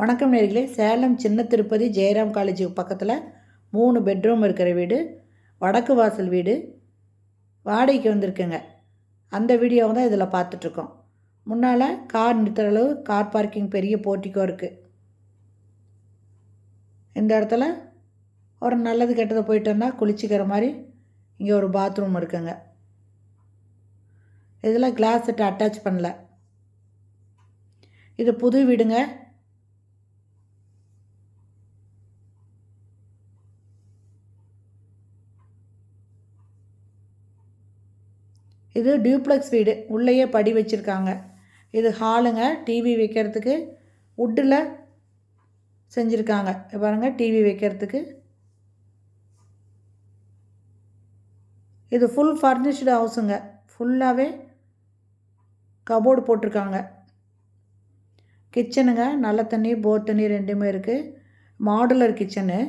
வணக்கம் நேயர்களே. சேலம் சின்ன திருப்பதி ஜெயராம் காலேஜுக்கு பக்கத்தில் 3 பெட்ரூம் இருக்கிற வீடு, வடக்கு வாசல் வீடு வாடகைக்கு வந்திருக்குங்க. அந்த வீடியோவை தான் இதில் பார்த்துட்ருக்கோம். முன்னால் கார் நிறுத்துகிற அளவு கார் பார்க்கிங் பெரிய போர்ட்டிக்கோ இருக்குது. இந்த இடத்துல ஒரு நல்லது கெட்டதை போயிட்டு வந்தால் குளிச்சிக்கிற மாதிரி இங்கே ஒரு பாத்ரூம் இருக்குங்க. இதில் கிளாஸ் செட் அட்டாச் பண்ணல. இது புது வீடுங்க. இது டியூப்ளெக்ஸ் வீடு. உள்ளேயே படி வச்சுருக்காங்க. இது ஹாலுங்க. டிவி வைக்கிறதுக்கு வுட்டில் செஞ்சுருக்காங்க. பாருங்கள், டிவி வைக்கிறதுக்கு. இது ஃபுல் ஃபர்னிஷ்டு ஹவுஸுங்க. ஃபுல்லாகவே கபோர்டு போட்டிருக்காங்க. கிச்சனுங்க, நல்ல தண்ணி போர் தண்ணி ரெண்டுமே இருக்குது. Modular kitchen.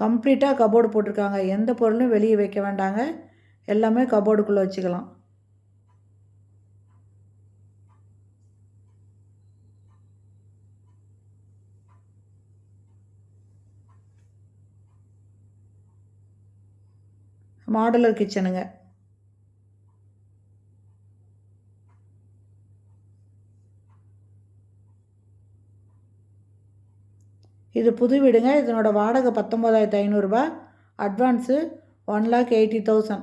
கம்ப்ளீட்டாக கபோர்டு போட்டிருக்காங்க. எந்த பொருளும் வெளியே வைக்க வேண்டாங்க, எல்லாமே கபோர்டுக்குள்ளே வச்சுக்கலாம். மாடுலர் கிச்சனுங்க. இது புது வீடுங்க. இதனோட வாடகை 19,500 ரூபா. அட்வான்ஸு 1,80,000.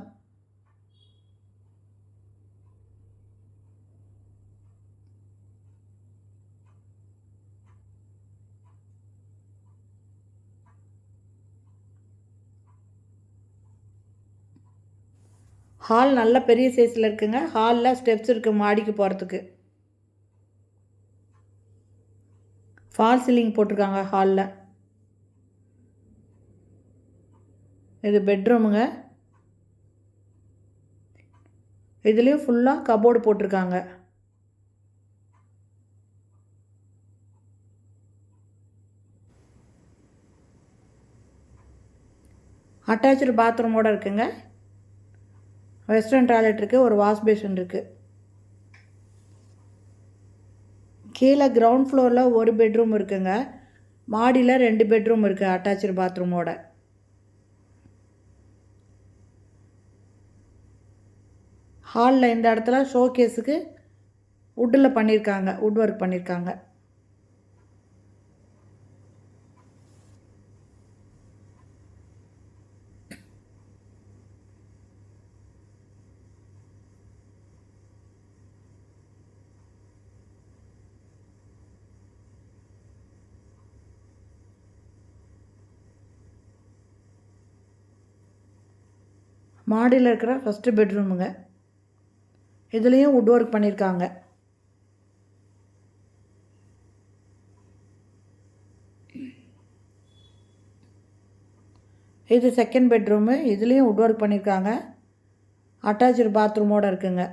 ஹால் நல்ல பெரிய சைஸில் இருக்குங்க. ஹாலில் ஸ்டெப்ஸ் இருக்குது மாடிக்கு போகிறதுக்கு. ஃபால் சீலிங் போட்டிருக்காங்க ஹாலில். இது பெட்ரூமுங்க. இதுலேயும் ஃபுல்லாக கபோர்டு போட்டிருக்காங்க. அட்டாச்சு பாத்ரூமோடு இருக்குங்க. வெஸ்டர்ன் டாய்லெட் இருக்குது. ஒரு வாஷ் பேஷன் இருக்குது. கீழே கிரவுண்ட் ஃப்ளோரில் ஒரு பெட்ரூம் இருக்குங்க. மாடியில் 2 பெட்ரூம் இருக்குது அட்டாச்சு பாத்ரூமோட. ஹாலில் இந்த இடத்துல ஷோகேஸுக்கு வுட்டில் பண்ணியிருக்காங்க, வுட் ஒர்க் பண்ணியிருக்காங்க. மாடியில் இருக்கிற ஃபஸ்ட்டு பெட்ரூமுங்க. இதுலேயும் வுட் ஒர்க் பண்ணியிருக்காங்க. இது செகண்ட் பெட்ரூமு. இதுலேயும் வுட் ஒர்க் பண்ணியிருக்காங்க. அட்டாச்சு பாத்ரூமோடு இருக்குங்க.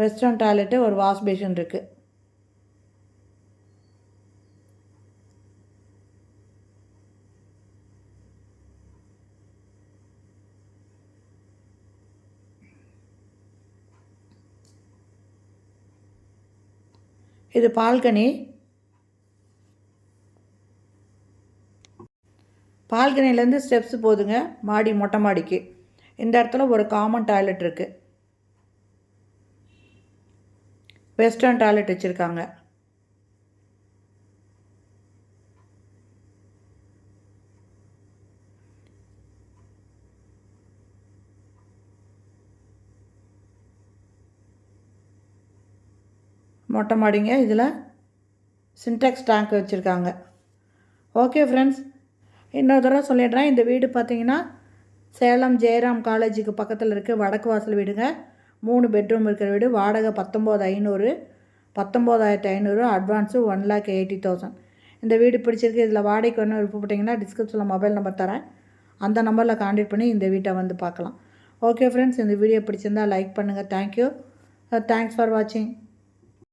வெஸ்டர்ன் டாய்லெட்டு, ஒரு வாஷ் பேஷன் இருக்குது. இது பால்கனி. பால்கனிலேருந்து ஸ்டெப்ஸ் போதுங்க மாடி, மொட்டை மாடிக்கு. இந்த இடத்துல ஒரு காமன் டாய்லெட் இருக்குது. வெஸ்டர்ன் டாய்லெட் வச்சுருக்காங்க. மொட்டை மாடிங்க. இதில் சின்டெக்ஸ் டேங்க் வச்சுருக்காங்க. ஓகே ஃப்ரெண்ட்ஸ், இன்னொரு தடவை சொல்லிடுறேன். இந்த வீடு பார்த்திங்கன்னா சேலம் ஜெயராம் காலேஜுக்கு பக்கத்தில் இருக்குது. வடக்கு வாசல் வீடுங்க. 3 பெட்ரூம் இருக்கிற வீடு. வாடகை 19,500. அட்வான்ஸு 1,80,000. இந்த வீடு பிடிச்சிருக்கு. இதில் வாடகைக்கு ஒன்று விருப்பப்பட்டிங்கன்னா டிஸ்கிரிப்ஷனில் மொபைல் நம்பர் தரேன். அந்த நம்பரில் கான்டாக்ட் பண்ணி இந்த வீட்டை வந்து பார்க்கலாம். ஓகே ஃப்ரெண்ட்ஸ், இந்த வீடியோ பிடிச்சிருந்தால் லைக் பண்ணுங்கள். தேங்க்யூ. தேங்க்ஸ் ஃபார் வாட்சிங்.